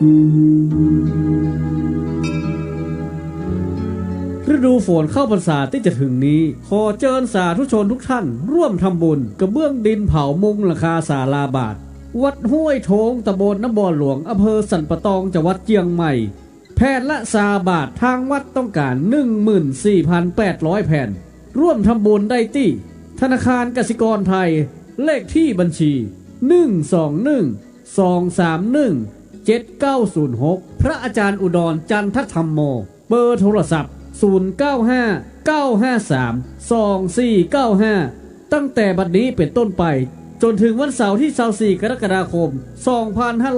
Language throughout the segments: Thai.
ฤดูฝนเข้าพรรษาที่จะถึงนี้ขอเชิญสาธุชนทุกท่านร่วมทำบุญกระเบื้องดินเผามุงหลังคาศาลาบาทวัดห้วยโถงตำบลน้ำบ่อหลวงอำเภอสันปะตองจังหวัดเชียงใหม่แผ่นละ3 บาททางวัดต้องการ 14,800 แผ่นร่วมทำบุญได้ที่ธนาคารกสิกรไทยเลขที่บัญชี121-231-7906พระอาจารย์อุดรจันทธรรมโมเบอร์โทรศัพท์0959532495ตั้งแต่บัดนี้เป็นต้นไปจนถึงวันเสาร์ที่24 กรกฎาคม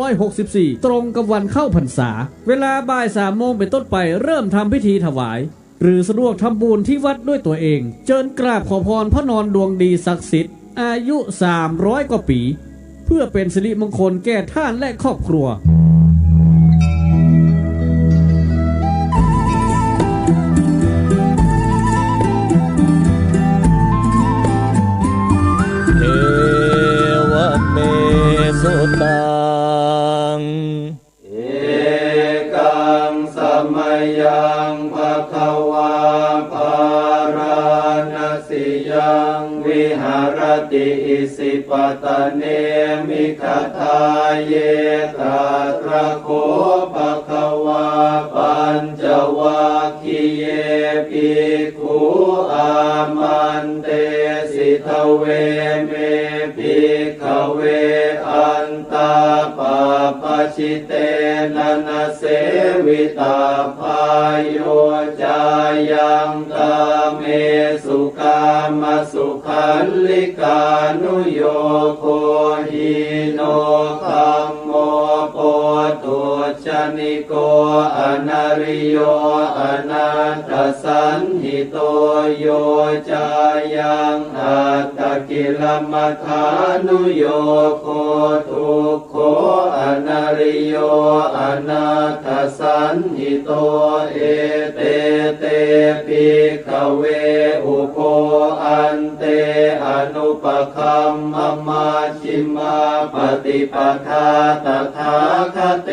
2564ตรงกับวันเข้าพรรษาเวลาบ่าย 3 โมงเป็นต้นไปเริ่มทำพิธีถวายหรือสะดวกทำบุญที่วัดด้วยตัวเองเชิญกราบขอพรพระนอนดวงดีศักดิ์สิทธิ์อายุ300 กว่าปีเพื่อเป็นสิริมงคลแก่ท่านและครอบครัวสุตังเอกังสมัยยังภควาภารณสิยังวิหารติอิสิปตเนมิคทาเยตตระโคภควาปัญจวัคคีเยภิกขุอามันเตสิทเวเมภิกขเวอันตาปาปชิเตนะนะเสวิตาภายโยจายังกาเมสุกามสุขันลิกานุโยโคหิโนคัมโมโปตุชนิโกอนาริโยอนันตสันหิโตโยจายังอัตตกิลมัฏฐานุโยโคทุกโขอนาริโยอนัตตสันหิโตเอเตเตภิกขเวอุโคอันเตอนุปคัมมมาชิมาปฏิปทาตถาคเต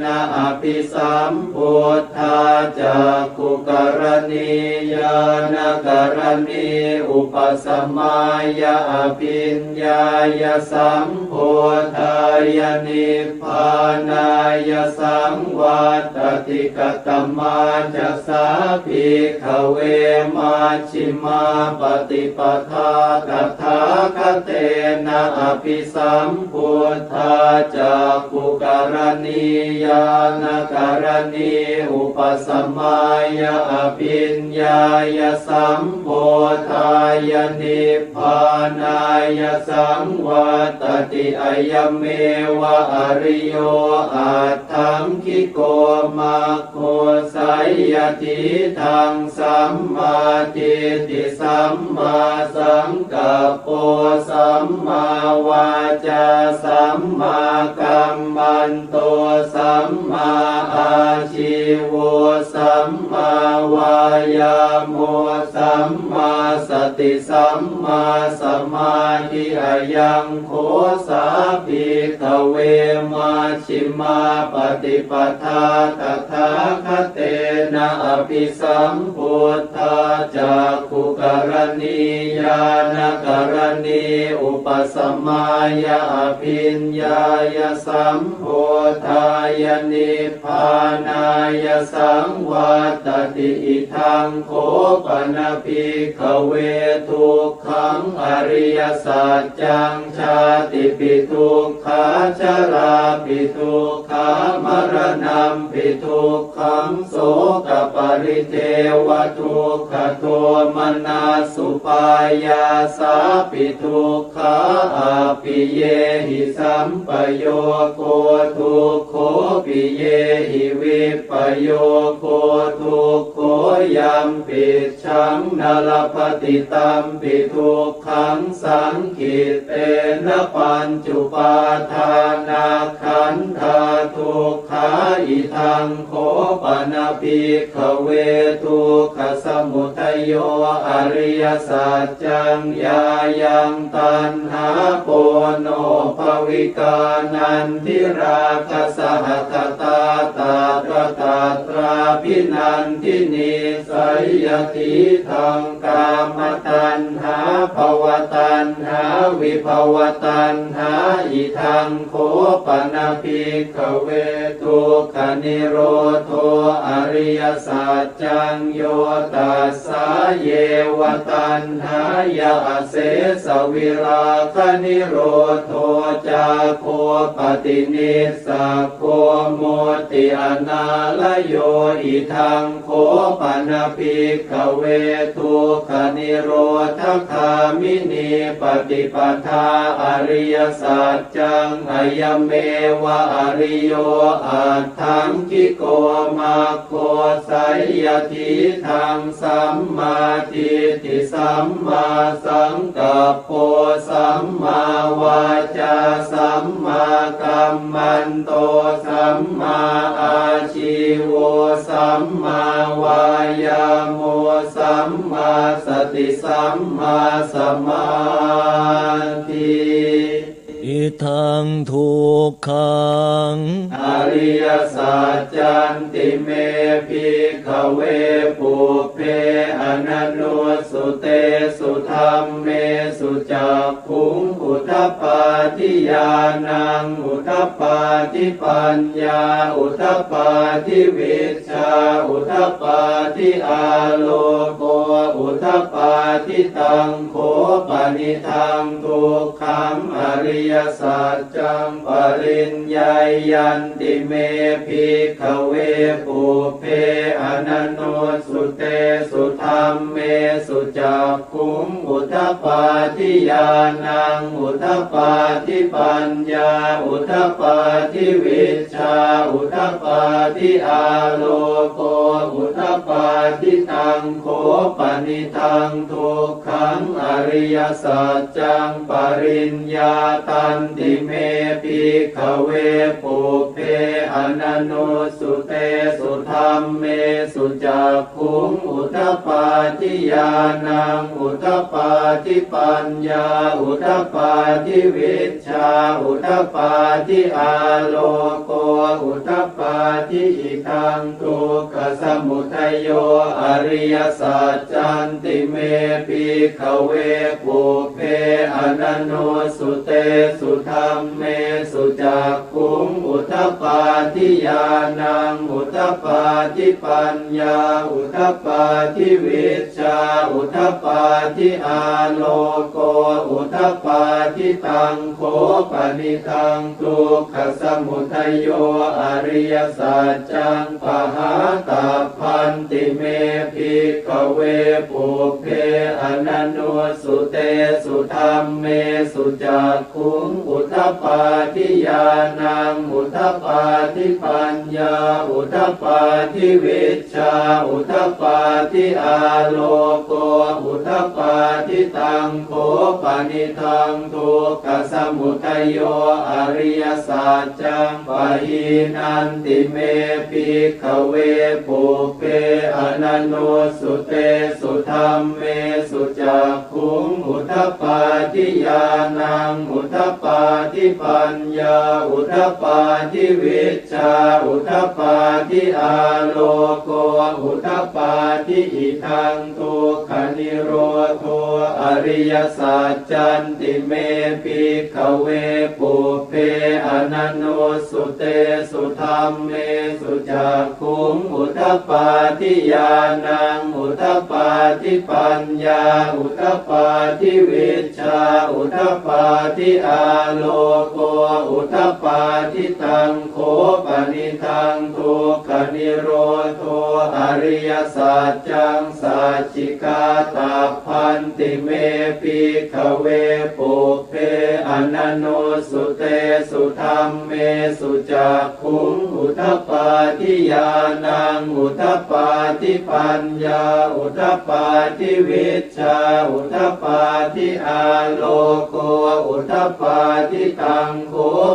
นะอภิสัมพุทธาจักขุกรณียานกรณีอุปสมัยยะอภิญญายสัมโพธายนิพพานายสังวัตติกตมาจัสสาภิกขเวมาชิมาปฏิปทาตถาคเตนะอภิสัมพุทธาจักขุกรณียานกรณีอุปสมัยยะอภิญญายสัมโพธายนิพพานายสังวัตติอายเมวะอริโยอัตถังคิโกมัคโคสัยยติทังสัมมาทิฏฐิสัมมาสังกัปโปสัมมาวาจาสัมมากัมมันโตสัมมาอาชีวสัมมาวายาโมสัมมาสติสัมมาสมาธิอายังโคสาภิกขเวมาชิมาปฏิปทาตถาคเตนะอภิสัมพุทธาจักขุกรณียานกรณีอุปสมัยยะอภิญญายสัมโพธายนิพพานายสังวัตติอิทังโคปนภิกขเวทุกขังอริยสัจจังชาติปิทุกขาชราปิทุกขามรณะปิทุกขังโสกปริเทวทุกขโทมนัสสุปายาสาปิทุกขาอาปิเยหิสัมปโยโคทุกโขปิเยหิวิปโยโค ทุกโขยัมปิชังนลปฏิตัมปิทุกขังสังขิตเตนะปัญจุปาทานาขันธาทุกขาอิทังโขปนะภิกขเวทุกขสมุทัยโยอริยสัจจังญายังตัณหาโปโนภวิกานันทิราคะสหคตาตาตระตาตราพินันทินีสัยยติทังกามตัณหาภวตัณหาวิภวตัณหาอิทังโขปนะภิกขเวทุกขนิโรโธอริยสัจจังโยตัสสะเยวตัณหายาเสสวิราคนิโรโธจาโคปฏินิสสะโคโมติอนาลโยอิทังโขปนะภิกขเวทุกขนิโรธคามินีปฏิปทาอริยสัจจังอายเมวะอริโยอัตถังคิโกมาโคสัยยทิทังสัมมาทิฏฐิสัมมาสังกัปโปสัมมาวาจาสัมมากัมมันโตสัมมาอาชีโวสัมมาวายาโมสัมมาสติสัมมาสมาธิอิทังทุกขังอริยสัจจันติเมภิกขเวปุเพอนันโนสุเตสุธรรมเมสุจักขุงอุทปปาทิญาณังอุทปปาทิปัญญาอุทปปาทิวิชชาอุทปปาทิอาโลโกอุทปปาทิตังโขปนิทังทุกขังอริยสัจจังปริญญายันติเมภิกขเวปุเพอนันโนสุเตสุธรรมเมสุจักขุงอุทปปาทิญาณังอุทปปาทิปัญญาอุทปปาทิวิชชาอุทปปาทิอาโลโกอุทปปาทิตังโขปนิทังทุกขังอริยสัจจังปริญญาตันติเมภิกขเวปุเพอนันโนสุเตสุธรรมเมสุจักขุงอุทปปาทิญาณังอุทปปาทิปัญญาอุทปปาทิวิชชาอุทปปาทิอาโลโกอุทปปาทิอิทังทุกขสมุทัยโยอริยสัจจันติเมภิกขเวปุเพอนันโนสุเตสุธรรมเมสุจักขุงอุทปปาทิญาณังอุทปปาทิปัญญาอุทปปาทิวิชชาอุทปปาทิอาโลโกอุทปปาทิตังโขปนิทังทุกขสมุทัยโยอริยสัจจังปหาตาพันติเมภิกขเวปุเพอนันโนสุเตสุธรรมเมสุจักขุงอุทปปาทิญาณังอุทปปาทิปัญญาอุทปปาทิวิชชาอุทปปาทิอาโลโกอุทปปาทิตังโขปนิทังทุกขสมุทัยโยอริยสัจจังปหินันติเมภิกขเวปุเพอนันโนสุเตสุธรรมเมสุจักขุงอุทปปาทิญาณังอุทปปาทิปัญญาอุทปปาทิวิชชาอุทปปาทิอาโลโกอุทปปาทิอิทังทุกขนิโรโธอริยสัจจันติเมภิกขเวปุเพอนันโนสุเตสุธรรมเมสุจักขุงอุทปปาทิญาณังอุทปปาทิปัญญาอุทปปาทิวิชชาอุทปปาทิอาโลโกอุทปปาทิตังโขปนิทังทุกขนิโรโธอริยสัจจังสัจจิกาตาพันติเมภิกขเวปุเพอ นันโนสุเตสุธรรมเมสุจักขุงอุทธัปปาทิญาณังอุทธัปปาทิปัญญาอุทธัปปาทิวิชชาอุทธัปปาทิอาโลโกอุทธัปปาทิตังโฆ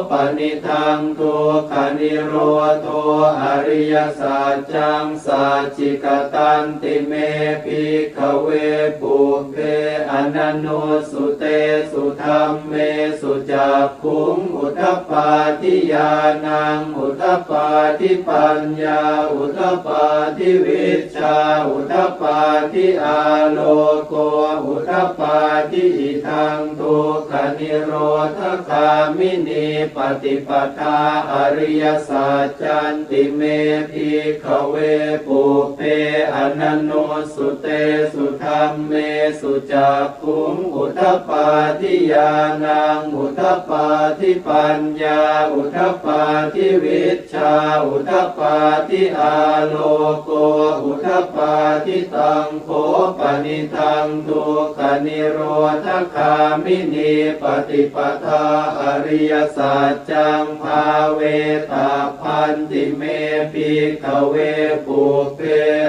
ปนิทังทุกขนิโรโธอริยสัจจังสัจจิกตันติเมภิกขเวปุเพอนันโนสุเตสุธรรมเมสุจักขุงอุทธัปปาทิญาณังอุทธัปปาทิปัญญาอุทธัปปาทิวิชชาอุทธัปปาทิอาโลโกอุทธัปปาทิอิทังทุกขนิโรธคามินีปฏิปทาอริยสัจจันติเมภิกขเวปุเพอนันโนสุเตสุธรรมเมสุจักขุงอุทธัปปาทิญาณังอุทธัปปาทิปัญญาอุทธัปปาทิวิชชาอุทธัปปาทิอาโลโกอุทธัปปาทิตังโฆปนิทังทุกขนิโรธคามินีปฏิปทาอริยสัจจังภาเวตาพันติเมภิกขเวปุเพ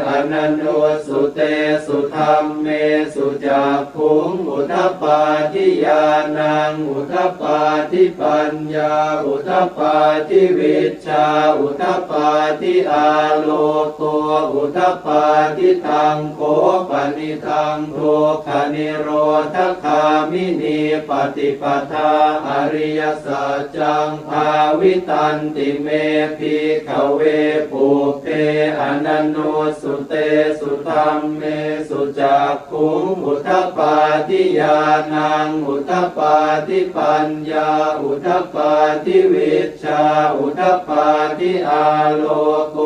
อนันโนสุเตสุธรรมเมสุจักขุงอุทธัปปาทิญาณังอุทธัปปาทิปัญญาอุทธัปปาทิวิชชาอุทธัปปาทิอาโลโกอุทธัปปาทิตังโฆปนิทังทุกขนิโรธคามินีปฏิปทาอริยสัจจังภาวิตันติเมภิกขเวปุเพอนันโนสุเตสุธรรมเมสุจักขุงอุทธัปปาทิญาณังอุทธัปปาทิปัญญาอุทธัปปาทิวิชชาอุทธัปปาทิอาโลโก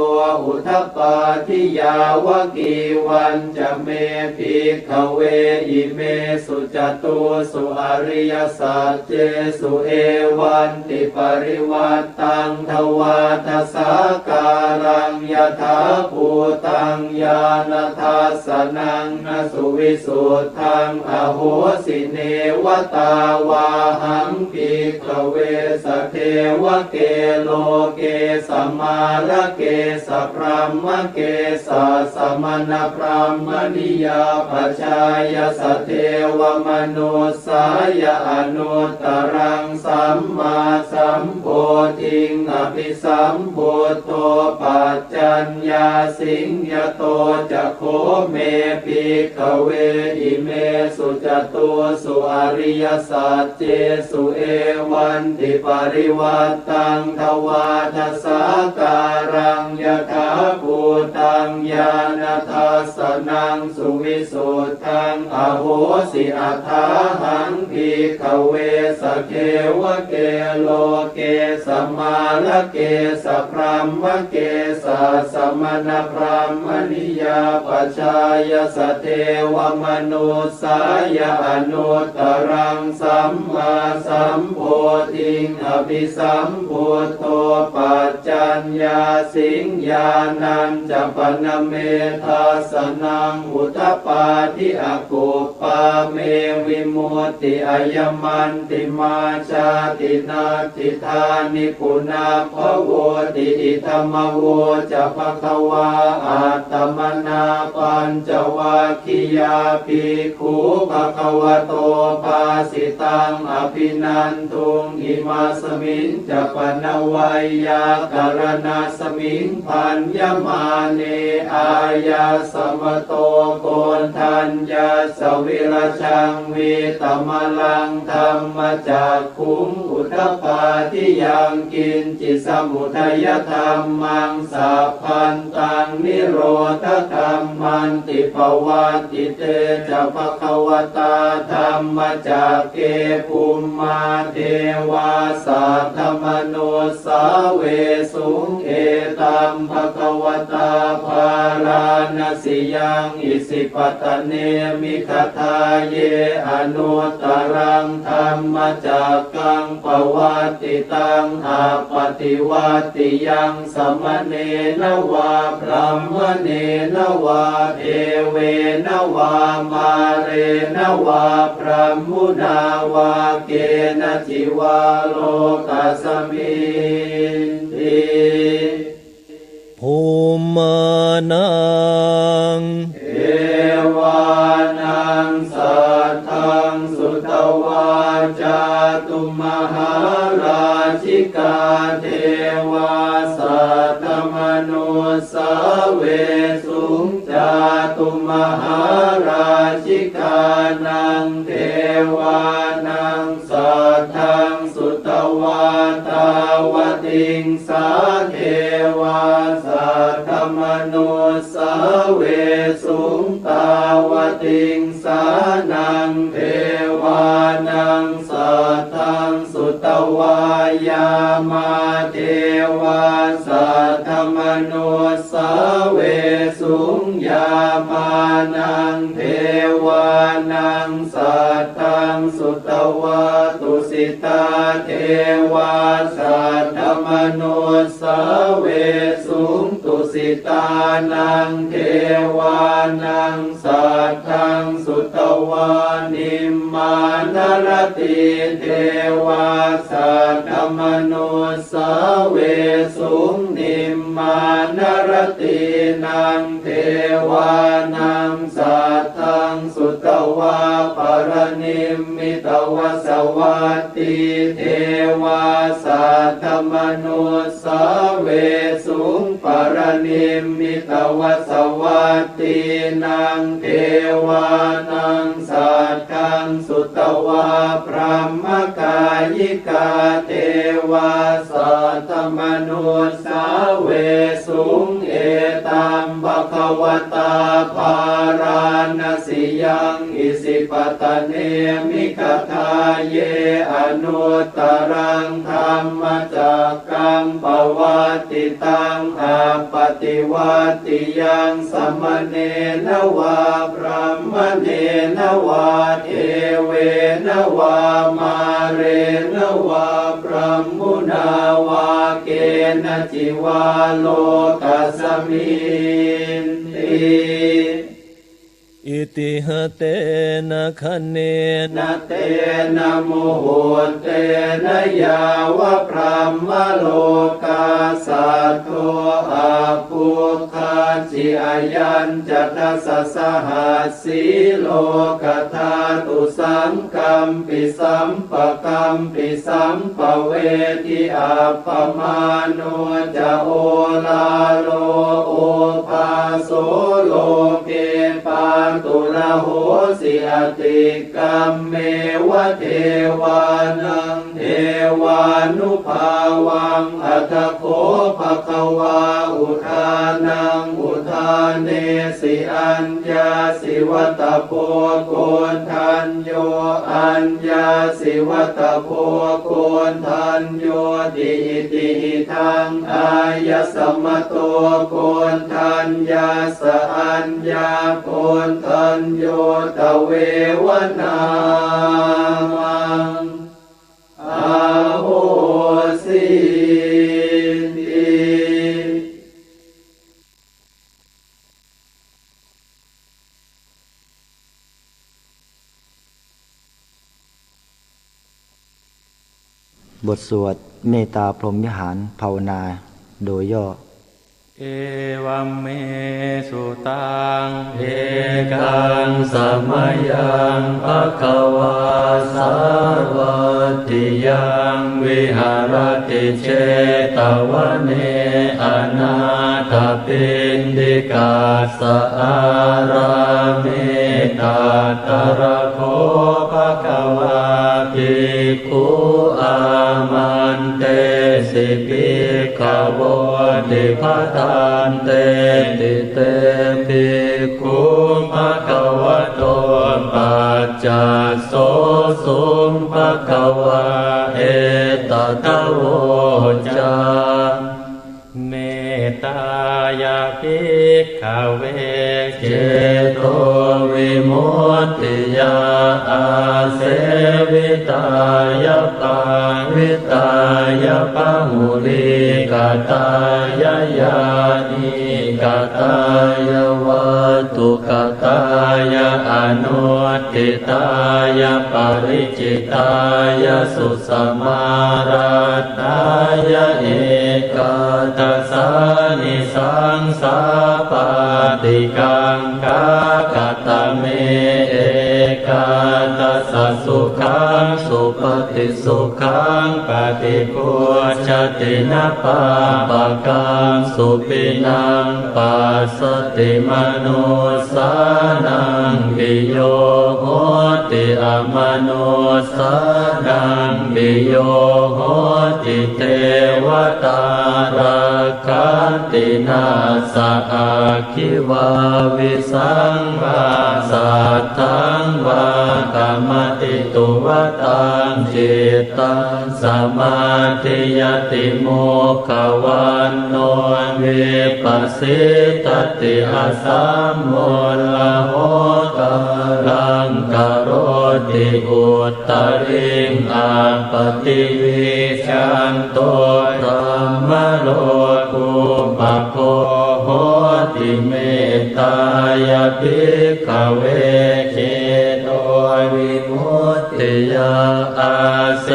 อุทธัปปาทิยาวกีวันจะเมภิกขเวอิเมสุจตุสุอริยสัจเจสุเอวันติปริวัตตังทวาทสาการังยถาภูตังญาณทัสสนังนสุวิสุทธังอโหสิเนวตาวาหังภิกขเวสเทวเกโลเกสมาลเกสพรหมเกสสมณพรหมนิยาปชายสเทวมนุสายอนุตตรังสัมมาสัมโพธิงอภิสัมพุทโธปัจจัญญาสิงยโตจะโคเมภิกขเวอิเมสุจตุสุอริยสัจเจสุเอวันติปริวัตตังทวาทสาการังยถาภูตังญาณทัสสนังสุวิสุทธังอโหสิอัฏฐาหังภิกขเวสเทวเกโลเกสมาลเกสพรหมเกสสมณพราหมณิยาปชายสเทวมนุสายอนุตตรังสัมมาสัมโพธิงอภิสัมพุทโธปัจจัญญาสิงญาณัญจปนเมทัสสนังอุทธัปปาทิอกุปปาเมวิมุตติอายมันติมาชาตินาทิธานิปุนาภโวติอิธรรมโวจะภควาอัตตมนาปัญจวัคคียาภิกขุภควโตภาสิตังอภินันทุงอิมาสมิงจะปนวัยยากรณาสมิงพันยมาเนอายาสมโตโกนทัญญาสวิรชังวิตมลังธรรมจักขุงอุทธัปปาทิยังกินจิสมุทัยธรรมังสัพพันตังนิโรธธรรมันติภวัตติเตจะภควตาธรรมจักเกภูมิมาเทวาสัทธมโนสาเวสุ งเอตัมภควตาภาราณสิยังอิสิปตเนมิคทาเยอนุตตรังธรรมจักกังปวัตติตังอาปฏิวัติยังสมเนนวาพรัมมเนนวาเทเวนวามาเรนวาพรัมมุนาวาเกณจิวาโลกัสมิติภูมานังเอวานังสัทธังสุตวาจาตุมหาราชิกาเทวาสัตตมนุสาเวสุงจาตุมหาราชิกานังเทวานังสัทธังสุตวาตาวติงสาเทวาสัตตมนุสาเวสุงตาวติงสานังเทวานังสัทธังสุตวายามาเทวาสัทธมนุสาเวสุงยามานังเทวานังสัทธังสุตวาตุสิตาเทวาสัทธมนุสาเวสุงตุสิตานังเทวานังสัทธังสุตวานิมมานรติเทวาสัทธมนุสาเวสุงนิมมานรตินังเทวานังสัทธังสุตวาปรนิมมิตวสวัตติเทวาสัทธมนุสาเวสุงปรนิมมิตวสวัตตินังเทวานังสัทธังสุตวาพรหมกายิกาเทวาสัทธมนุสาเวสุงเอตัมภควตาภาราณสิยังอิสิปตเนมิคทาเยอนุตตรังธรรมจักกังปวัตติตังอาปฏิวัติยังสมเนนวาพรัมมเนนวาเทเวนวามาเรนวาพรัมมุนาวาเกณจิวาโลกัสมิติอิติหเตนะคะเนนะเตนะโมโหเตนะยาวะพรหมโลกาสัตโตอาภูคาจิอายัญจัตสสหัสสีโลกธาตุสังกัมปิสัมปะกัมปิสัมปะเวทิอัปปมาโนจะโอลาโลโอภาโสโลเกปาตุระโหสิอติกัมเมวะเทวานังเทวานุภาวังอัตโคภควาอุทานังอุทานเนสิอัญญาสิวัตโพโกนทันโยอัญญาสิวัตโพโกนทันโยติอิติหิทังอายสมโตโกนทันยาสอัญญาโกนทันโยตเววนามังอาโหสิติบทสวดเมตตาพรหมวิหารภาวนาโดยย่อเอวัมเมสุตังเอกังสมัยยังภควาสาวัตติยังวิหารติเชตวเนอนาถปิณฑิกาสอาราเมตตระโคภควาภิกขุอามันเตสิภิกขโวติภทานเตติเตภิกขุภควโตปัจจโสสุงภควาเอตตะโวจา ตายาภิกขเวเจโตวิมุตติยาอาเสวิตายาปาวิตายาปะหุลิกตายายานิกตายาวัตถุกตายาอนุติตายาปริจิตายาสุสมาราตายาเอกตัสสานิสังสาปาติกังกากตเมเอกตัสสะสุขังสุปฏิสุขังปฏิปุจจตินะปาปะกังสุปินังปัสสติมนุสสานังปิโยโหติอมนุสสานังปิโยโหติเทวตาราคันตินาสะอาคิวาวิสังวาสัทธังวากรรมติตุวตังจิตตังสมาธิยติโมขวันโนวิปัสสิตติอาสัมโมลโหตรังกโรติอุตตริงอาปติวิชันโตธัมมโลกุปโคโหติเมตตายาภิกขเวเจโตวิมุตติยาอาเส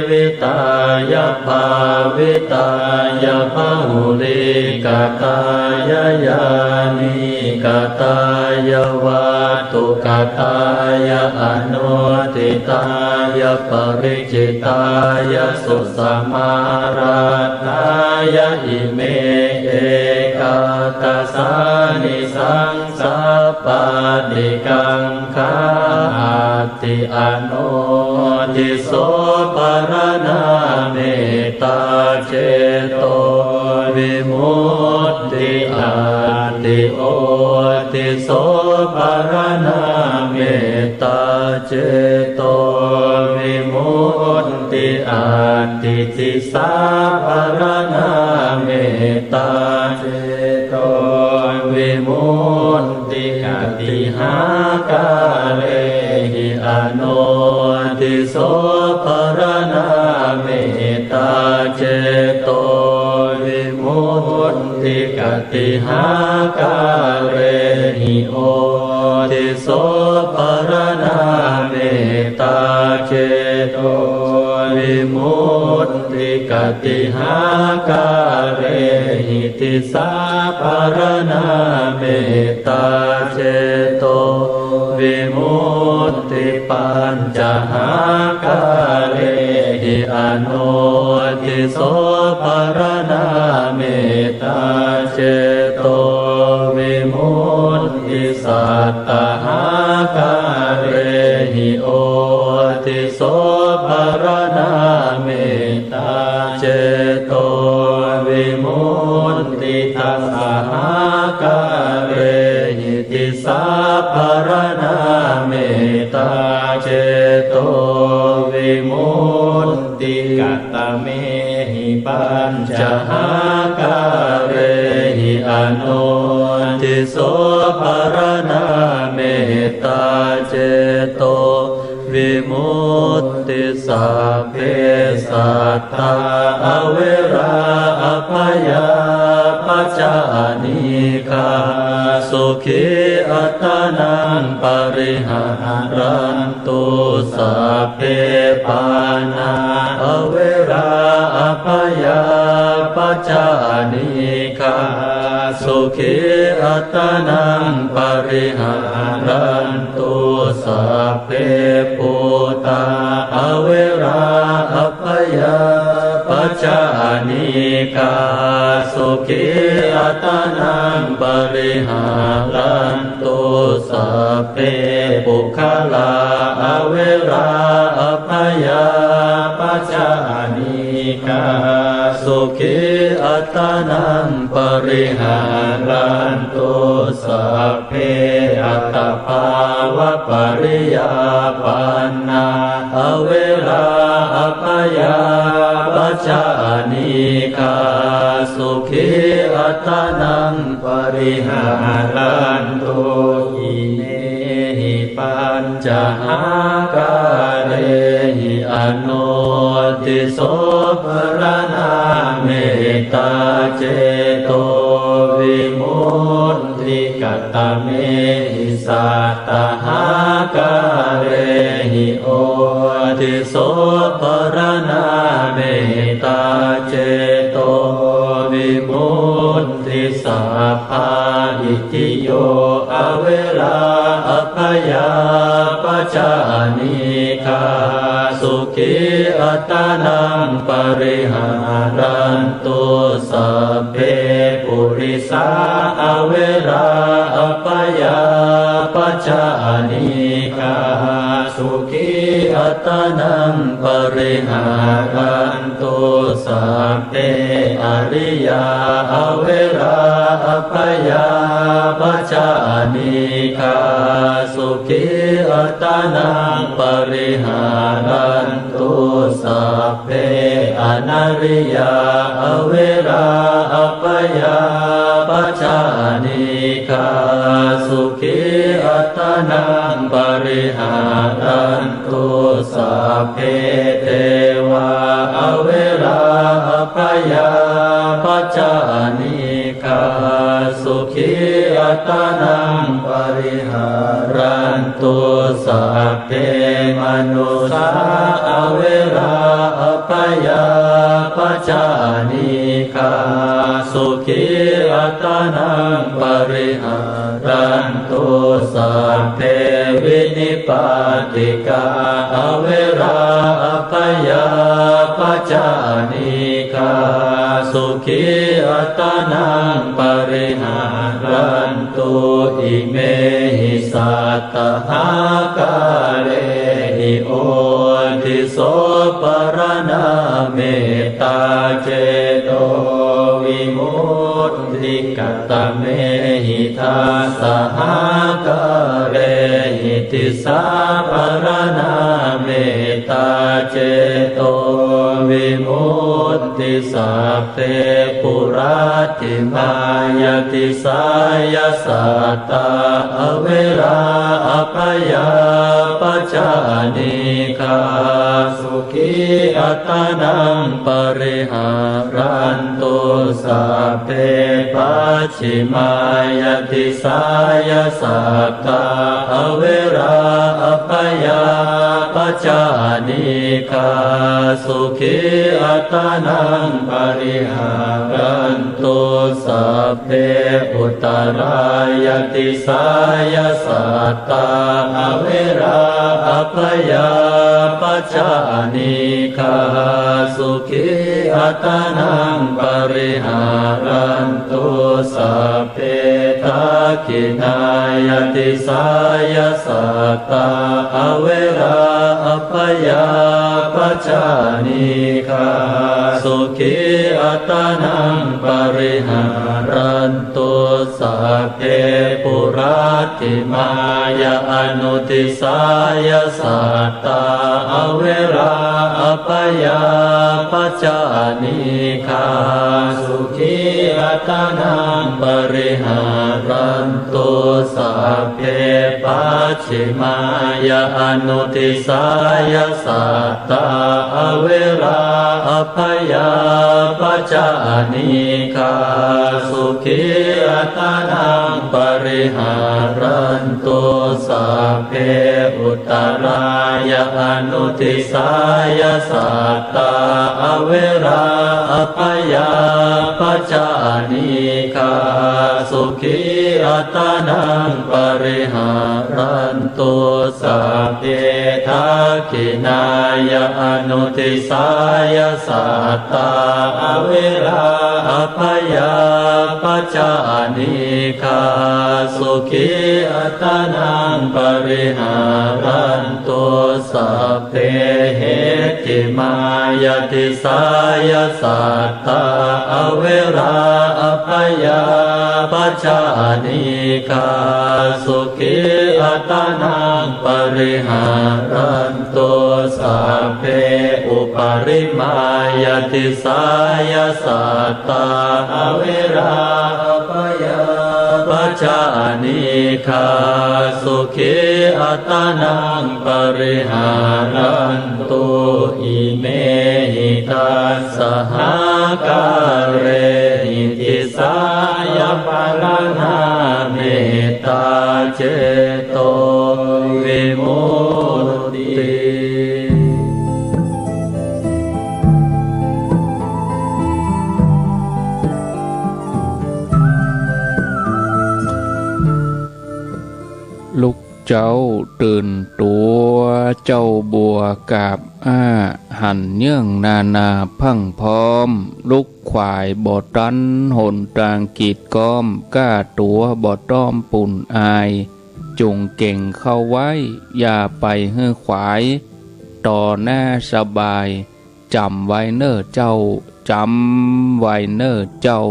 วิตายาภาวิตายาภาหุลิกตายายานิกตายาวัตถุกตายาอนุติตายาปริจิตายาสุสมาราตายาอิเมเอกตัสสานิสังสาปาติกังขาติอนุทิโสปรณาเมตตาเจโตวิมุตติอาติโอติโสปรณาเมตตาเจโตวิมุตติอาติติสาปรณาเมตตาเจโตวิมุตติกติหากาเลหิอโนติโสปรณาเมตตาเจโตวิมุตติกติหากาเลหิโอติโสปรณาเมตตาเจโตวิมุตติกติหากาเลหิติสาปรณาเมตตาเจโตวิมุตติปัญจหากาเลหิอนุติโสปรณาเมตตาเจโตวิมุตติสัตตหากาเลหิโอติโสปรณาเมตตาเจโตวิมุตติทัสสหากาเลหิติสาปรณาเมตตาเจโตวิมุตติกัตตเมหิปัญจหากาเลหิอนุติโสปรณาเมตตาเจโตวิมุตติสัพเพสัตตาอเวราอภยาปัจจานิกาสุขีอัตตานังปริหารันตุสัพเพปานาอเวราอภยาปัจจานิกาสุขีอัตตานังปริหารันตุสัพเพปุตตาอเวราอภยาปัจจานิกาสุขีอัตตานังปริหารันตุสัพเพปุคลาอเวราอภยาปัจจานิกาสุขีอัตตานังปริหารันตุสัพเพอัตตภาวะปริยาปันนาอเวราอภยาปัจจานิกา สุขีอัตนังปริหารันตุอิเมหิปัญจหาการเรหิอนุติโสภรณาเมตตาเจโตวิมุตติกัตตะเมหิสัตตหาการเรหิโอติโสภรณาเมตตาเจโตวิมุตติสัพพาอิติโยอเวราอัพยาปัจจานิคาสุขีอัตนังปริหารันตุสัพเพปุริสาอเวราอัพยาปัจจานิคาสุขีอัตนังปริหารันตุสัพเพอริยาอเวราอัพยาปัจจานิคาสุขีอัตนังปริหารันตุสัพเพอนาริยาอเวราอัพยาปัจจานิคาสุขีอัตนังปริหารันตุสัพเพเทวาอเวราอัพยาปัจจานิคาสุขีอัตนังปริหารันตุสัพเพมนุสาอเวราอัพยาปัจจานิคาสุขีอัตนังปริหารันตุสัพเพวินิปาติกาอเวราอัพยาปัจจานิคาสุขีอัตนังปริหารันตุอิเมหิสัตตหาการเรหิโอติโสปรณาเมตตาเจโตวิมุตติกัตตะเมหิทาสหาการเรหิติสาปรณาเมตตาเจโตวิมุตติสัพเพปุราติมายติสายสัตตาอเวราอัพยาปัจจานิคาสุขีอัตนังปริหารันตุสัพเพปัจฉิมายติสายสัตตาอเวราอัพยาปัจจานิคาสุขีอัตนังปริหารันตุสัพเพอุตรายติสายสัตตาอเวราอัพยาปัจจานิคาสุขีอัตนังปริหารันตุสัพเพทักขินายติสายสัตตาอเวราอัพยาปัจจานิคาสุขีอัตนังปริหารันตุสัพเพปุราติมายาอนุติสายสัตตาอเวราอัพยาปัจจานิคาสุขีอัตนังปริหารันตุสัพเพปัจฉิมายาอนุติสายสัตตาอเวราอัพยาปัจจานิคาสุขีอัตนังปริหารันตุสัพเพอุตรายาอนุติสายสัตตาอเวราอัพยาปัจจานิคาสุขีอัตนังปริหารันตุสัพเพทักขินายาอนุติสายสัตตาอเวราอัพยาปัจจานิคาสุขีอัตนังปริหารันตุสัพเพเหติมายติสายสัตตาอเวราอัพยาปัจจานิคาสุขีอัตนังปริหารันตุสัพเพอุปริมายติสายสัตตา อเวราปยาปัจจานิคาสุขีอัตตานังปริหารันตุอิเมหิตัสสหกาเรหิติสายปาลนาเมตตาเจโตวิมุตติลุกเจ้าตื่นตัวเจ้าบัวกาบหันเนื่องนาพังพร้อมลุกขวายบ่อตันหนตางกีดก้อมก้าตัวบ่อต้อมปุ่นอายจงเก่งเข้าไว้อย่าไปเฮือขวายต่อหน้าสบายจำไว้เน้อเจ้าจำไว้เน้อเจ้า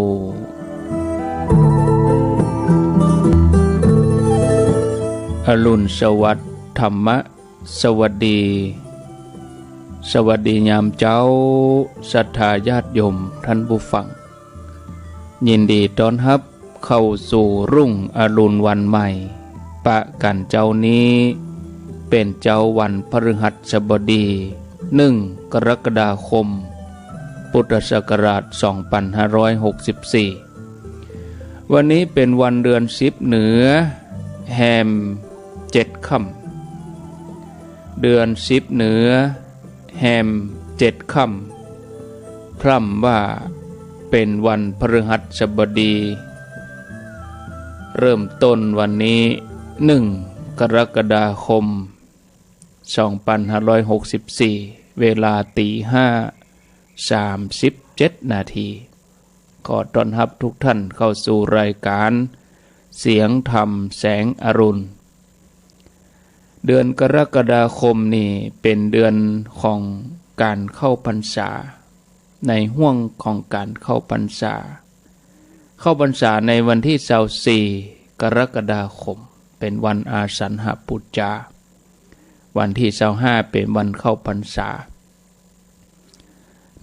อรุณสวัสดิ์ธรรมะสวัสดีสวัสดียามเจ้าศรัทธาญาติโยมท่านผู้ฟังยินดีต้อนรับเข้าสู่รุ่งอรุณวันใหม่ปะกันเจ้านี้เป็นเจ้าวันพฤหัสบดี1 กรกฎาคมพุทธศักราช 2564 วันนี้เป็นวันเดือน10เหนือแฮม7 ค่ำเดือน10เหนือแฮม7 ค่ำพร่ำว่าเป็นวันพฤหัสบดีเริ่มต้นวันนี้1 กรกฎาคม 2564 เวลาตี 5:37 นาทีขอต้อนรับทุกท่านเข้าสู่รายการเสียงธรรมแสงอรุณเดือนกรกฎาคมนี่เป็นเดือนของการเข้าพรรษาในห่วงของการเข้าพรรษาในวันที่24 กรกฎาคมเป็นวันอาสันหปุจจาวันที่25เป็นวันเข้าพรรษา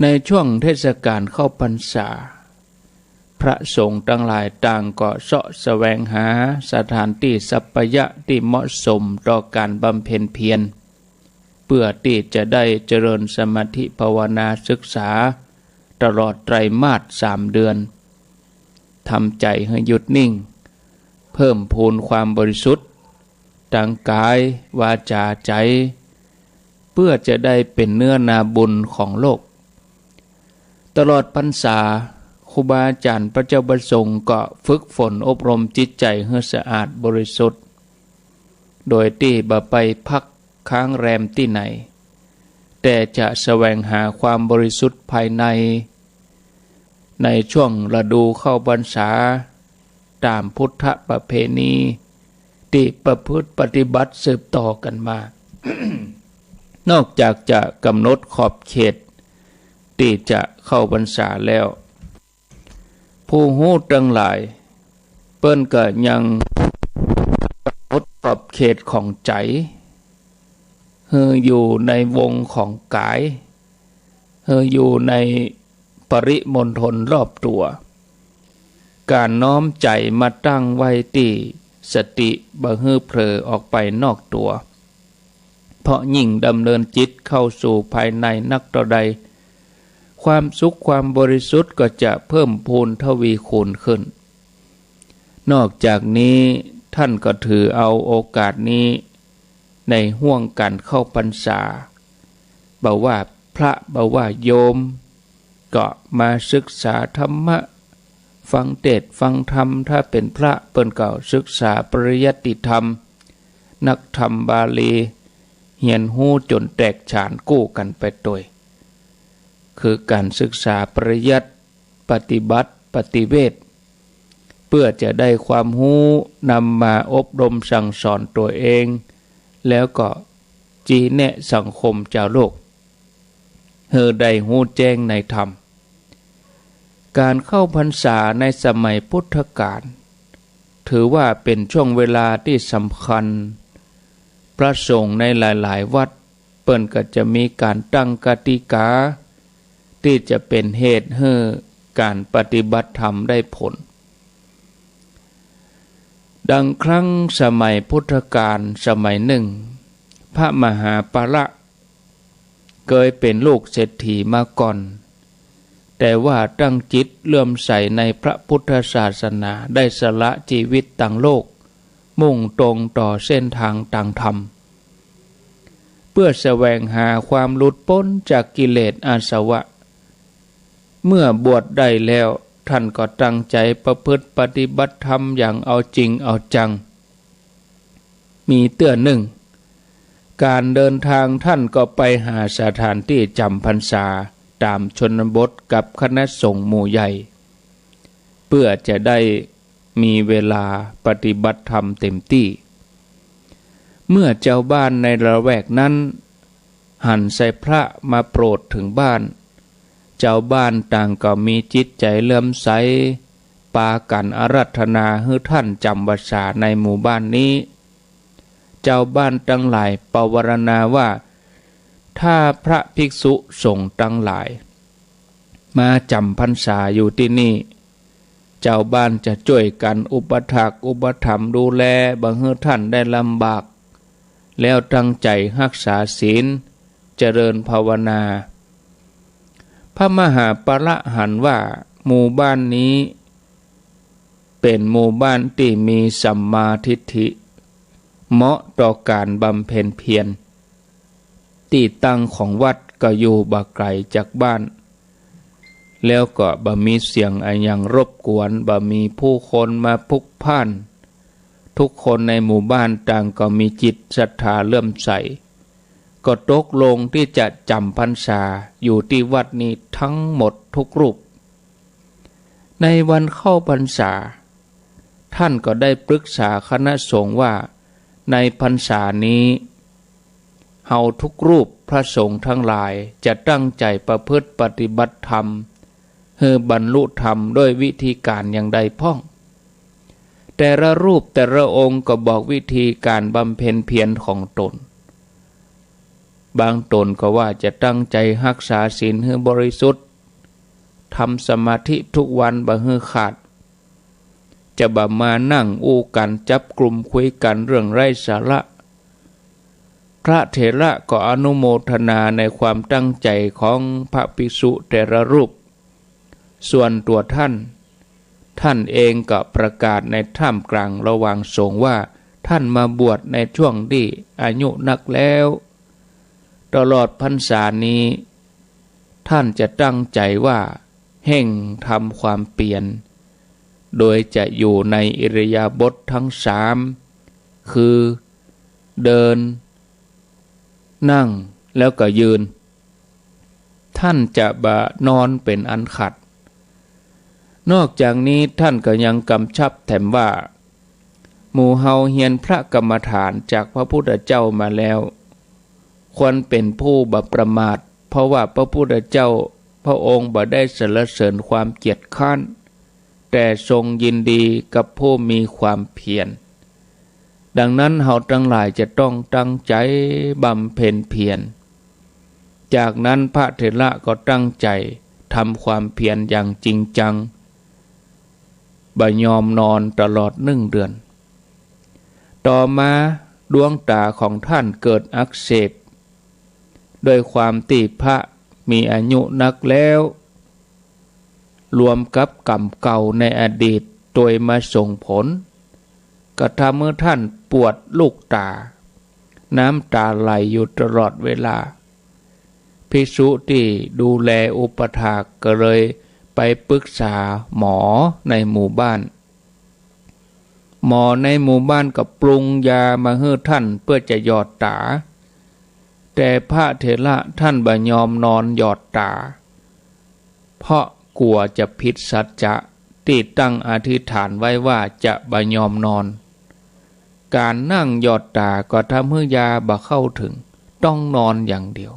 ในช่วงเทศกาลเข้าพรรษาพระสงฆ์ทั้งหลายต่างก็เสาะแสวงหาสถานที่สัปปายะที่เหมาะสมต่อการบำเพ็ญเพียรเพื่อที่จะได้เจริญสมาธิภาวนาศึกษาตลอดไตรมาส3 เดือนทำใจให้หยุดนิ่งเพิ่มพูนความบริสุทธิ์ทางกายวาจาใจเพื่อจะได้เป็นเนื้อนาบุญของโลกตลอดพรรษาครูบาอาจารย์พระเจ้าประสงค์ก็ฝึกฝนอบรมจิตใจให้สะอาดบริสุทธิ์โดยที่บ่ไปพักค้างแรมที่ไหนแต่จะแสวงหาความบริสุทธิ์ภายในช่วงฤดูเข้าพรรษาตามพุทธประเพณีที่ประพฤติปฏิบัติสืบต่อกันมา นอกจากจะกำหนดขอบเขตที่จะเข้าพรรษาแล้วผู้ฮู้ทั้งหลายเปิ้นก็ยังกำหนดขอบเขตของใจอยู่ในวงของกายอยู่ในปริมณฑลรอบตัวการน้อมใจมาตั้งไว้ที่สติบ่ฮื้อเผลอออกไปนอกตัวเพราะยิ่งดำเนินจิตเข้าสู่ภายในนักต่อใดความสุขความบริสุทธิ์ก็จะเพิ่มพูนทวีคูณขึ้นนอกจากนี้ท่านก็ถือเอาโอกาสนี้ในห่วงการเข้าพรรษาบ่ว่าพระบ่ว่าโยมก็มาศึกษาธรรมะฟังเทศน์ฟังธรรมถ้าเป็นพระเปิ้นก็ศึกษาปริยัติธรรมนักธรรมบาลีเรียนรู้จนแตกฉานกู้กันไปโดยคือการศึกษาปริยัติปฏิบัติปฏิเวทเพื่อจะได้ความรู้นำมาอบรมสั่งสอนตัวเองแล้วก็ชี้แนะสังคมชาวโลกให้ได้รู้แจ้งในธรรมการเข้าพรรษาในสมัยพุทธกาลถือว่าเป็นช่วงเวลาที่สำคัญพระสงฆ์ในหลายๆวัดเปิ้นก็จะมีการตั้งกติกาที่จะเป็นเหตุให้ การปฏิบัติธรรมได้ผลดังครั้งสมัยพุทธกาลสมัยหนึ่งพระมหาปละเคยเป็นลูกเศรษฐีมาก่อนแต่ว่าตั้งจิตเลื่อมใสในพระพุทธศาสนาได้สละชีวิตต่างโลกมุ่งตรงต่อเส้นทางต่างธรรมเพื่อแสวงหาความหลุดพ้นจากกิเลสอาสวะเมื่อบวชได้แล้วท่านก็ตั้งใจประพฤติปฏิบัติธรรมอย่างเอาจริงเอาจังมีเตื้อหนึ่งการเดินทางท่านก็ไปหาสถานที่จำพรรษาตามชนบทกับคณะสงฆ์หมู่ใหญ่เพื่อจะได้มีเวลาปฏิบัติธรรมเต็มที่เมื่อเจ้าบ้านในละแวกนั้นหันใส่พระมาโปรดถึงบ้านเจ้าบ้านต่างก็มีจิตใจเลื่อมใสปากันอาราธนาให้ท่านจำพรรษาในหมู่บ้านนี้เจ้าบ้านทั้งหลายปวารณาว่าถ้าพระภิกษุสงฆ์ทั้งหลายมาจำพรรษาอยู่ที่นี่เจ้าบ้านจะช่วยกันอุปถัมภ์อุปถัมภ์ดูแลบ่ให้ท่านได้ลำบากแล้วตั้งใจรักษาศีลเจริญภาวนาพระมหาปละหันว่าหมู่บ้านนี้เป็นหมู่บ้านที่มีสัมมาทิฏฐิเหมาะต่อการบำเพ็ญเพียรที่ตั้งของวัดก็อยู่บ่ไกลจากบ้านแล้วก็บ่มีเสียงอะไรอย่างรบกวนบ่มีผู้คนมาพลุกพล่านทุกคนในหมู่บ้านต่างก็มีจิตศรัทธาเลื่อมใสก็ตกลงที่จะจำพรรษาอยู่ที่วัดนี้ทั้งหมดทุกรูปในวันเข้าพรรษาท่านก็ได้ปรึกษาคณะสงฆ์ว่าในพรรษานี้เฮาทุกรูปพระสงฆ์ทั้งหลายจะตั้งใจประพฤติปฏิบัติธรรมเพื่อบรรลุธรรมด้วยวิธีการอย่างใดพ้องแต่ละรูปแต่ละองค์ก็บอกวิธีการบำเพ็ญเพียรของตนบางตนก็ว่าจะตั้งใจรักษาศีลให้บริสุทธิ์ทำสมาธิทุกวันบ่ให้ขาดจะบ่มานั่งอู้กันจับกลุ่มคุยกันเรื่องไร้สาระพระเถระก็อนุโมทนาในความตั้งใจของพระภิกษุแต่ละรูปส่วนตัวท่านเองก็ประกาศในท่ามกลางระหว่างสงฆ์ว่าท่านมาบวชในช่วงที่อายุนักแล้วตลอดพรรษานี้ท่านจะตั้งใจว่าเฮ่งทำความเปลี่ยนโดยจะอยู่ในอิริยาบถทั้งสามคือเดินนั่งแล้วก็ยืนท่านจะบ่นอนเป็นอันขาดนอกจากนี้ท่านก็ยังกำชับแถมว่าหมู่เฮาเฮียนพระกรรมฐานจากพระพุทธเจ้ามาแล้วควรเป็นผู้บ่ประมาทเพราะว่าพระพุทธเจ้าพระองค์บ่ได้สรรเสริญความเกียจคร้านแต่ทรงยินดีกับผู้มีความเพียรดังนั้นเฮาทั้งหลายจะต้องตั้งใจบำเพ็ญเพียรจากนั้นพระเถระก็ตั้งใจทำความเพียรอย่างจริงจังบ่ยอมนอนตลอด1 เดือนต่อมาดวงตาของท่านเกิดอักเสบด้วยความที่พระมีอายุนักแล้วรวมกับกรรมเก่าในอดีตโดยมาส่งผลก็ทำให้ท่านปวดลูกตาน้ำตาไหลอยู่ตลอดเวลาภิกษุที่ดูแลอุปถากก็เลยไปปรึกษาหมอในหมู่บ้านหมอในหมู่บ้านก็ปรุงยามาให้ท่านเพื่อจะหยอดตาแต่พระเถระท่านบ่ยอมนอนหยอดตาเพราะกลัวจะผิดสัจจะที่ตั้งอธิษฐานไว้ว่าจะบ่ยอมนอนการนั่งหยอดตาก็ทำให้ยาบ่เข้าถึงต้องนอนอย่างเดียว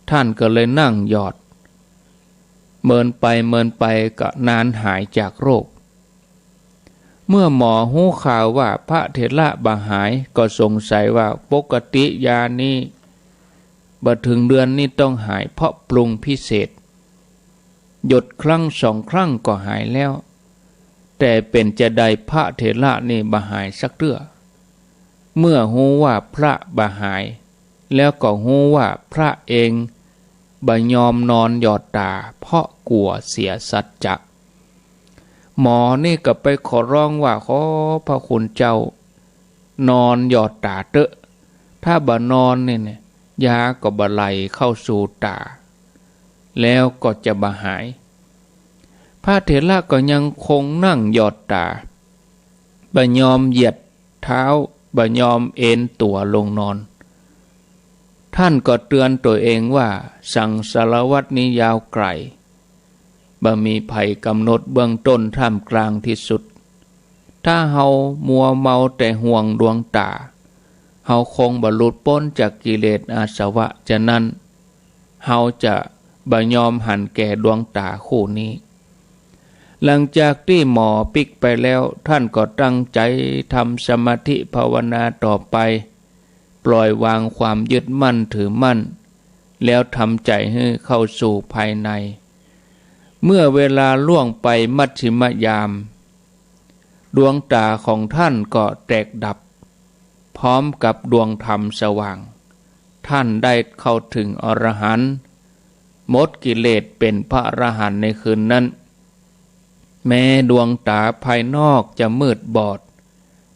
ท่านก็เลยนั่งหยอดเมินไปก็นานหายจากโรคเมื่อหมอหู้ข่าวว่าพระเถระบ่หายก็สงสัยว่าปกติยานี้บ่ถึงเดือนนี้ต้องหายเพราะปรุงพิเศษ หยดครั้งสองครั้งก็หายแล้วแต่เป็นจะได้พระเถระนี่บ่หายสักเตื้อเมื่อฮู้ว่าพระบ่หายแล้วก็ฮู้ว่าพระเองบ่ยอมนอนหยอดตาเพราะกลัวเสียสัจจะหมอนี่ก็ไปขอร้องว่าขอพระคุณเจ้านอนหยอดตาเตอะถ้าบ่นอนเนี่ยยาก็บ่ไหลเข้าสู่ตาแล้วก็จะบ่หายพระเถระก็ยังคงนั่งหยอดตาบ่ยอมเหยียดเท้าบ่ยอมเอนตัวลงนอนท่านก็เตือนตัวเองว่าสังสารวัฏนี้ยาวไกลบ่มีภัยกำหนดเบื้องต้นท่ามกลางที่สุดถ้าเฮามัวเมาแต่ห่วงดวงตาเฮาคงบ่หลุดพ้นจากกิเลสอาสวะฉะนั้นเฮาจะบ่ยอมหันแก่ดวงตาคู่นี้หลังจากที่หมอปิกไปแล้วท่านก็ตั้งใจทำสมาธิภาวนาต่อไปปล่อยวางความยึดมั่นถือมั่นแล้วทำใจให้เข้าสู่ภายในเมื่อเวลาล่วงไปมัชฌิมยามดวงตาของท่านก็แตกดับพร้อมกับดวงธรรมสว่างท่านได้เข้าถึงอรหันต์หมดกิเลสเป็นพระอรหันต์ในคืนนั้นแม้ดวงตาภายนอกจะมืดบอด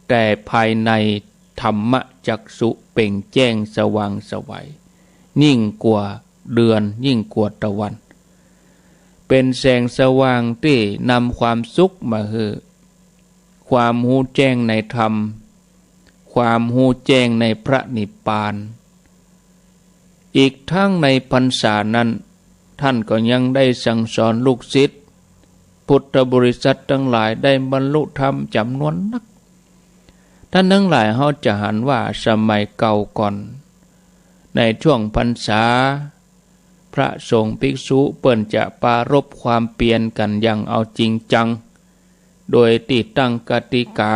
แต่ภายในธรรมจักษุเปล่งแจ้งสว่างไสวยิ่งกว่าเดือนยิ่งกว่าตะวันเป็นแสงสว่างที่นำความสุขมาให้ความหูแจ้งในธรรมความหูแจ้งในพระนิพพานอีกทั้งในพรรษานั้นท่านก็ยังได้สั่งสอนลูกศิษย์พุทธบริษัททั้งหลายได้บรรลุธรรมจำนวนนักท่านทั้งหลายเขาจะหันว่าสมัยเก่าก่อนในช่วงพรรษาพระสงฆ์ภิกษุเปิ้นจะปรารภความเปลี่ยนกันอย่างเอาจริงจังโดยติดตั้งกติกา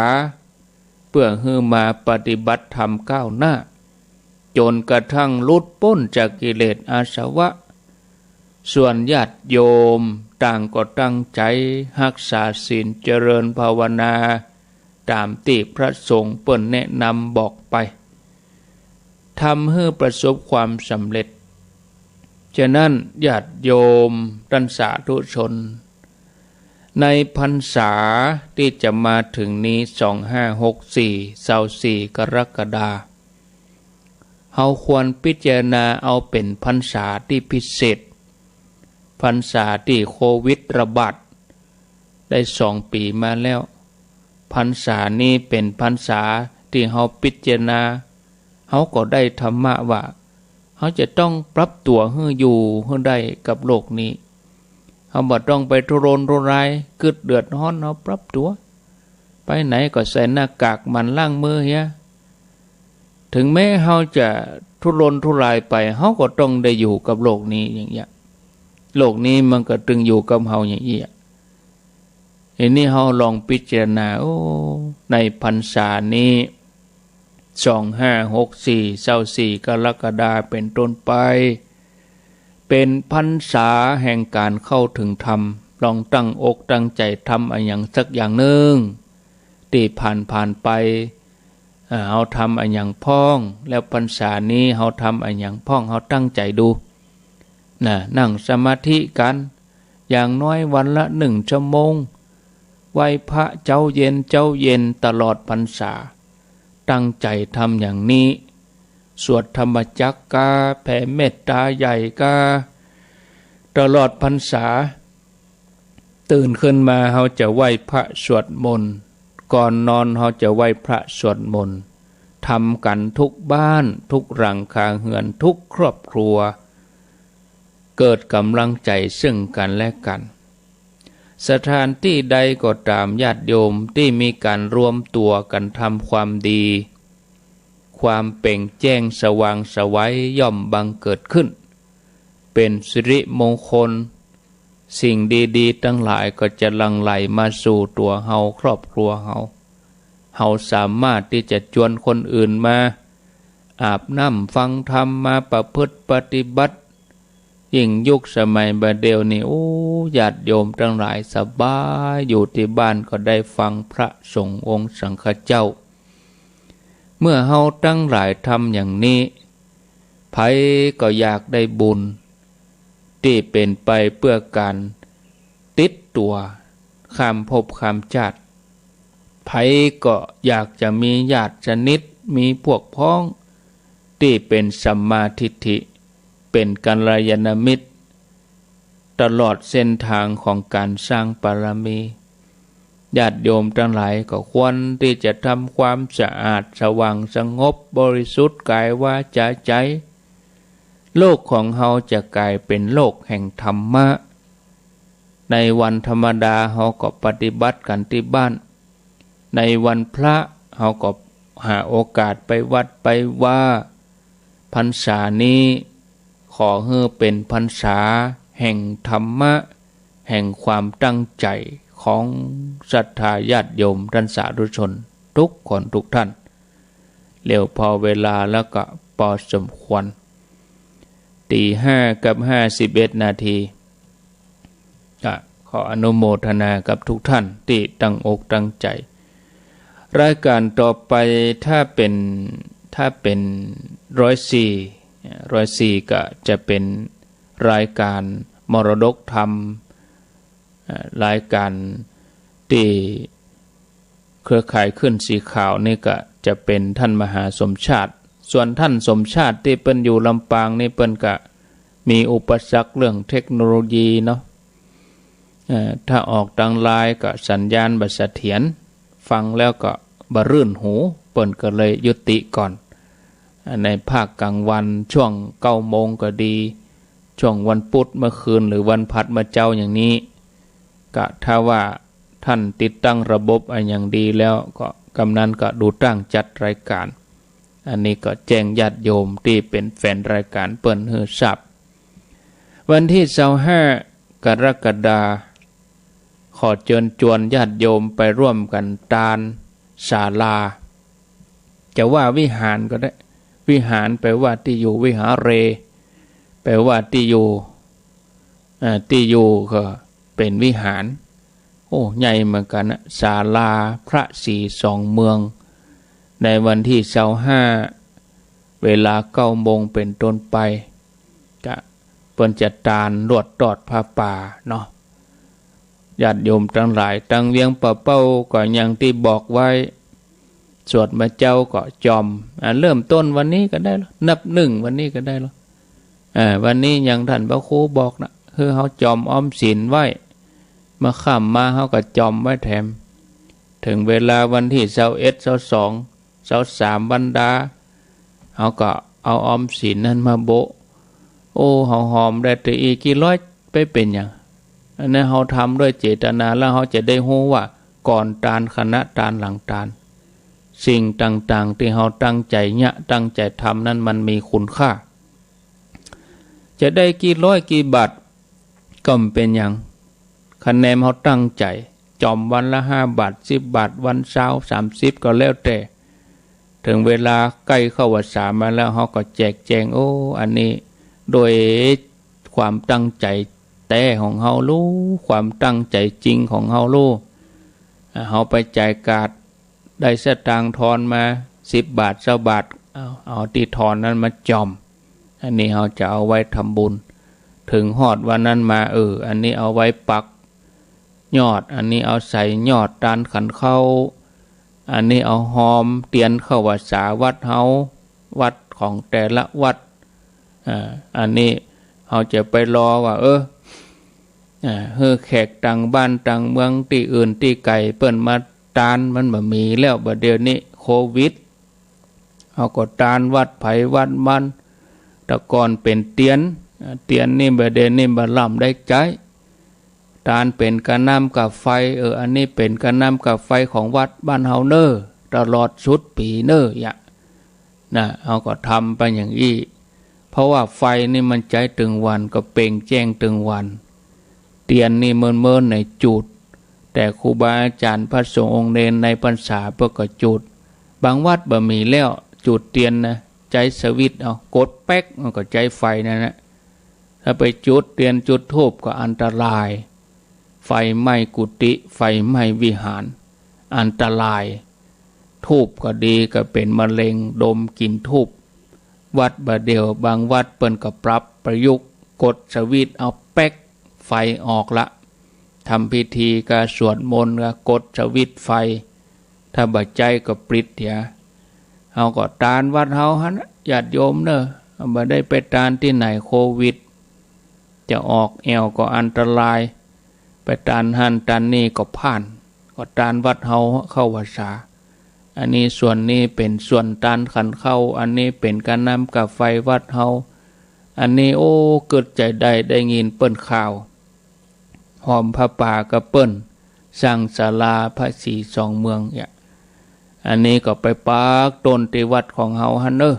เพื่อให้มาปฏิบัติธรรมก้าวหน้าจนกระทั่งหลุดพ้นจากกิเลสอาสวะส่วนญาติโยมต่างก็ตั้งใจรักษาศีลเจริญภาวนาตามที่พระสงฆ์เปิ้นแนะนำบอกไปทำให้ประสบความสำเร็จฉะนั้นญาติโยมท่านสาธุชนในพรรษาที่จะมาถึงนี้2564 กรกฎาคมเฮาควรพิจารณาเอาเป็นพรรษาที่พิเศษพรรษาที่โควิดระบาดได้2 ปีมาแล้วพรรษานี้เป็นพรรษาที่เฮาพิจารณาเฮาก็ได้ธรรมะว่าเฮาจะต้องปรับตัวให้อยู่ให้ได้กับโลกนี้เฮาบ่ต้องไปทุรนทุรายกึดเดือดร้อนเฮาปรับตัวไปไหนก็ใส่หน้ากากมันล้างมือเฮียถึงแม้เฮาจะทุรนทุรายไปเฮาก็ต้องได้อยู่กับโลกนี้อย่างเงี้ยโลกนี้มันก็ตึงอยู่กับเฮาอย่างนี้อันนี้เฮาลองพิจารณาในพรรษานี้2564 กรกฎาคมเป็นต้นไปเป็นพรรษาแห่งการเข้าถึงธรรมลองตั้งอกตั้งใจทำอะไรอย่างสักอย่างหนึ่งที่ผ่านไปเฮาทำอะไรอย่างพ้องแล้วพรรษานี้เฮาทำอะไรอย่างพ้องเฮาตั้งใจดูนั่งสมาธิกันอย่างน้อยวันละ1 ชั่วโมงไหว้พระเจ้าเย็นตลอดพรรษาตั้งใจทำอย่างนี้สวดธรรมจักรกาแผ่เมตตาใหญ่กาตลอดพรรษาตื่นขึ้นมาเฮาจะไหว้พระสวดมนต์ก่อนนอนเฮาจะไหว้พระสวดมนต์ทำกันทุกบ้านทุกหลังคาเรือนทุกครอบครัวเกิดกำลังใจซึ่งกันและกันสถานที่ใดก็ตามญาติโยมที่มีการรวมตัวกันทำความดีความเปล่งแจ้งสว่างไสวย่อมบังเกิดขึ้นเป็นสิริมงคลสิ่งดีๆทั้งหลายก็จะหลั่งไหลมาสู่ตัวเฮาครอบครัวเฮาสามารถที่จะชวนคนอื่นมาอาบน้ำฟังธรรมมาประพฤติปฏิบัติ ยิ่งยุคสมัยบัดเดี๋ยวนี้โอ้ญาติโยมทั้งหลายสบายอยู่ที่บ้านก็ได้ฟังพระสงฆ์องค์สังฆเจ้าเมื่อเฮาทั้งหลายทำอย่างนี้ไผก็อยากได้บุญที่เป็นไปเพื่อการติดตัวข้ามภพข้ามชาติไผก็อยากจะมีญาติสนิทมีพวกพ้องที่เป็นสัมมาทิฏฐิเป็นกัลยาณมิตรตลอดเส้นทางของการสร้างบารมีญาติโยมทั้งหลายก็ควรที่จะทำความสะอาดสว่างสงบบริสุทธิ์กายวาจาใจโลกของเฮาจะกลายเป็นโลกแห่งธรรมะในวันธรรมดาเฮาก็ปฏิบัติกันที่บ้านในวันพระเฮาก็หาโอกาสไปวัดไปว่าพรรษานี้ขอให้เป็นพรรษาแห่งธรรมะแห่งความตั้งใจของศรัทธาญาติโยมท่านสาธุชนทุกคนทุกท่านเร็วพอเวลาแล้วก็พอสมควร5:51 นาทีขออนุโมทนากับทุกท่านที่ตั้งอกตั้งใจรายการต่อไปถ้าเป็น104ก็จะเป็นรายการมรดกธรรมรายการที่เครือข่ายขึ้นสีขาวนี่ก็จะเป็นท่านมหาสมชาติส่วนท่านสมชาติที่เปิ้นอยู่ลำปางนี่เปิ้นก็มีอุปสรรคเรื่องเทคโนโลยีเนาะถ้าออกทางไลน์ก็สัญญาณบ่เสถียรฟังแล้วก็บ่รื่นหูเปิ้นก็เลยยุติก่อนในภาคกลางวันช่วง9 โมงก็ดีช่วงวันพุธเมื่อคืนหรือวันพัดมาเจ้าอย่างนี้ก็ถ้าว่าท่านติดตั้งระบบอย่างดีแล้วก็กำนันก็ดูตั้งจัดรายการอันนี้ก็แจ้งญาติโยมที่เป็นแฟนรายการเปิ้นฮือทราบวันที่25 กรกฎาคมขอเชิญชวนญาติโยมไปร่วมกันทานศาลาจะว่าวิหารก็ได้วิหารแปลว่าที่อยู่วิหารเรแปลว่าที่อยู่ก็เป็นวิหารโอ้ใหญ่เหมือนกันนะศาลาพระศรีสองเมืองในวันที่25 เวลา9 โมงเป็นต้นไปจะเปิ้นจะทานรวดตอดผ้าป่าเนาะญาติโยมทั้งหลายตั้งเวียงป่าเป้าก็อย่างที่บอกไว้สวดมาเจ้าก็จอมเริ่มต้นวันนี้ก็ได้แล้วนับ1วันนี้ก็ได้แล้ววันนี้อย่างท่านพระครูบอกนะคือเฮาจอมออมศีลไว้มาค่ำมาเฮาก็จอมไว้แถมถึงเวลาวันที่21 22 23บรรดาเฮาก็เอาออมศีลนั้นมาโบะโอ้เฮาหอมได้แต่อีกกี่ร้อยไปเป็นหยังอันนั้นเฮาทำด้วยเจตนาแล้วเฮาจะได้รู้ว่าก่อนทานขณะทานหลังทานสิ่งต่างๆที่เฮาตั้งใจตั้งใจทำนั้นมันมีคุณค่าจะได้กี่ร้อยกี่บาทก็ไม่เป็นหยังคะแนนเฮาตั้งใจจอมวันละ5 บาท10 บาทวันเช้า30ก็แล้วแต่ถึงเวลาใกล้เข้าวัดสามาแล้วเฮาก็แจกแจงโอ้อันนี้โดยความตั้งใจแต่ของเฮารู้ความตั้งใจจริงของเฮารู้เฮาไปจ่ายกาดได้สตางค์ทอนมา10 บาท20 บาทเอาที่ทอนนั้นมาจอมอันนี้เฮาจะเอาไว้ทำบุญถึงฮอดวันนั้นมาอันนี้เอาไว้ปักยอดอันนี้เอาใส่ยอดตานขันเข้าอันนี้เอาหอมเตียนเข้าวัดสาวัดเฮาวัดของแต่ละวัดอันนี้เฮาจะไปรอว่าแขกต่างบ้านต่างเมืองที่อื่นที่ไกลเปิ้นมาตานมันบ่มีแล้วบัดเดี๋ยวนี้โควิดเฮาก็ตานวัดไผวัดมันแต่ก่อนเป็นเตียนนี่บัดเดี๋ยวนี้บ่ล่ำได้ใจตานเป็นกระน้ำกับไฟอันนี้เป็นกระน้ำกับไฟของวัดบ้านเฮาเนอตลอดชุดปีเนอนะเฮาก็ทำไปอย่างนี้เพราะว่าไฟนี่มันใจตึงวันก็เปล่งแจ้งตึงวันเตียนนี่เมินในจุดแต่ครูบาอาจารย์พระสงฆ์องค์เนรในพรรษาเพื่อก็จุดบางวัดบ่มีแล้วจุดเตียนนะใจสวิตเอากดแป๊กมันก็ใจไฟนั่นนะ ถ้าไปจุดเตียนจุดธูปก็อันตรายไฟไหม้กุฏิไฟไหม้วิหารอันตรายธูปก็ดีก็เป็นมะเร็งดมกลิ่นธูปวัดบะเดียวบางวัดเปิ้นก็ปรับประยุกต์กดสวิตช์เอาแป๊กไฟออกละทำพิธีก็สวดมนต์ก็กดสวิตช์ไฟถ้าบ่ใจก็ปริดเถอะเฮาก็ตานวัดเฮาหั่นญาติโยมเด้อบ่ได้ไปตานที่ไหนโควิดจะออกแอวก็อันตรายไปตานหันตานนี่ก็ผ่านก็ตานวัดเฮาเข้าวัดษาอันนี้ส่วนนี้เป็นส่วนตานขันเข้าอันนี้เป็นการนำกับไฟวัดเฮาอันนี้โอ้เกิดใจได้ยินเปิ้นข่าวหอมพระป่ากับเปิ้นสร้างศาลาพระศรีสองเมืองเนี่ยอันนี้ก็ไปปากต้นที่วัดของเฮาหั่นเด้อ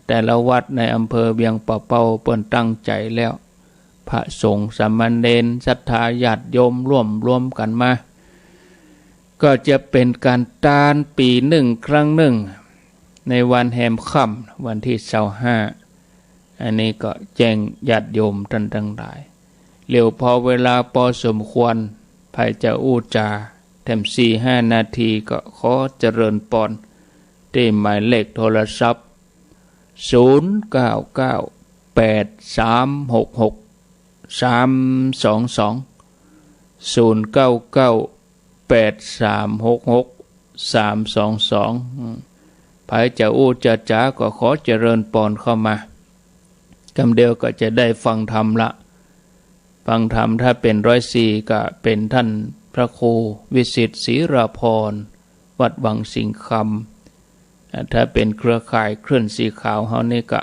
แต่ละวัดในอำเภอเวียงป่าเป้าเปิ้นตั้งใจแล้วพระสงฆ์สามเณรศรัทธาญาติโยมร่วมกันมาก็จะเป็นการตานปีหนึ่งครั้งหนึ่งในวันแห่มค่ำวันที่25อันนี้ก็แจ้งญาติโยมท่านทั้งหลายเร็วพอเวลาพอสมควรภัยจะอู้จาแถม4-5 นาทีก็ขอเจริญปอนที่หมายเลขโทรศัพท์0998366322ภัยจะอู้จะจ๋าก็ขอเจริญปอนเข้ามากำเดียวก็จะได้ฟังธรรมละฟังธรรมถ้าเป็น104ก็เป็นท่านพระครูวิสิตศรีราพรวัดวังสิงคำถ้าเป็นเครือข่ายเคลื่อนสีขาวเฮานี่ก็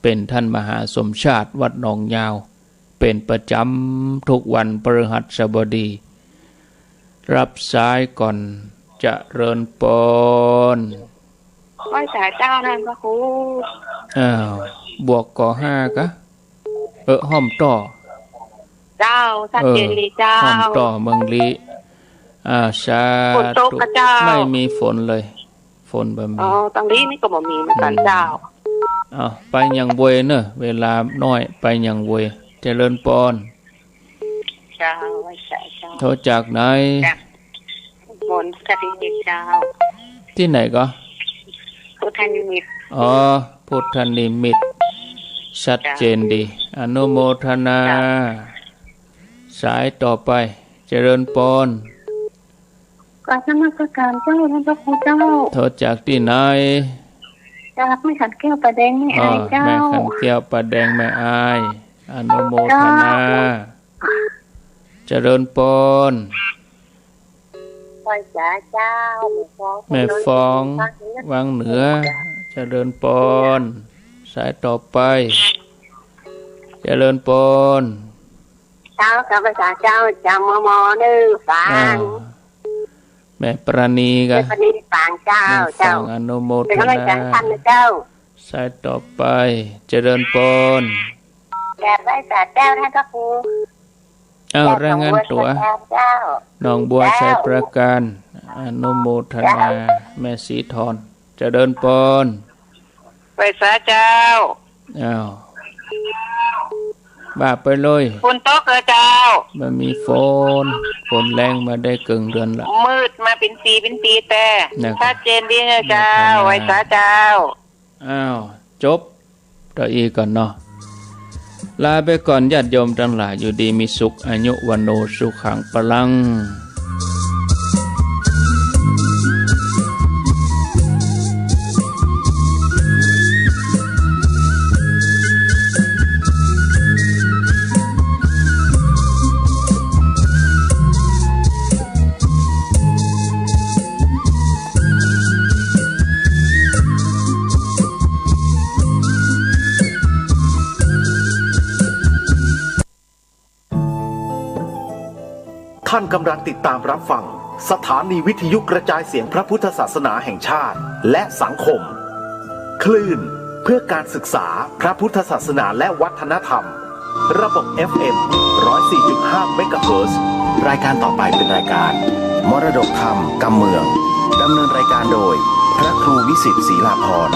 เป็นท่านมหาสมชาติวัดหนองยาวเป็นประจำทุกวันพฤหัสบดีรับสายก่อนจะเริญปอนไหว้สาเจ้านั่นพระครูบวกก่อ5กะห้อมต่อเจ้าสัตเจรีเจ้าห้อมต่อเมืองลีสาธุไม่มีฝนเลยฝนบ่มีตรงนี้นี่ก็บ่มีเหมือนกันเจ้าไปยังบวยเนอะเวลาน้อยไปยังบวยเจริญปอนเจ้าไหว้สาเจ้าโทรจากไหนมนต์คดีเจ้าที่ไหนก็พุทธนิมิตพุทธนิมิตชัดเจนดีอนุโมทนาสายต่อไปเจริญปอนการนมัสการเจ้าท่านพระครูเจ้าโทรจากที่ไหนจากแม่ขันแก้วปลาแดงแม่อายเจ้าแม่ขันแก้วปลาแดงแม่อายอนุโมทนาเจริญปอนไหว้สาเจ้าแม่ฟองวังเหนือเจริญปอนสายต่อไปเจริญปอนเจ้ากับภาษาเจ้าจำมอดื้อฟังแม่ปราณีกันแม่ปราณีฟังเจ้าอนุโมทนาเจ้าสายต่อไปเจริญปอนแก่ภาษาเจ้าท่านพระครูรายงานตัวน้องบัวชัยประการอนุโมทนาแม่สีทรเจริญปอนภาษาเจ้าบ้าไปเลยฝนตกเจ้ามันมีฝนแรงมาได้เกินเดือนละมืดมาเป็นปีแต่ชัดเจนดีนะเจ้าไว้สาเจ้าจบต่ออีกก่อนเนาะลาไปก่อนญาติโยมทั้งหลายอยู่ดีมีสุขอายุวันโนสุขังพลังท่านกำลังติดตามรับฟังสถานีวิทยุกระจายเสียงพระพุทธศาสนาแห่งชาติและสังคมคลื่นเพื่อการศึกษาพระพุทธศาสนาและวัฒนธรรมระบบ FM 104.5 เมกะเฮิรตซ์รายการต่อไปเป็นรายการมรดกธรรมกำเมืองดำเนินรายการโดยพระครูวิสิตศรีลาภรณ์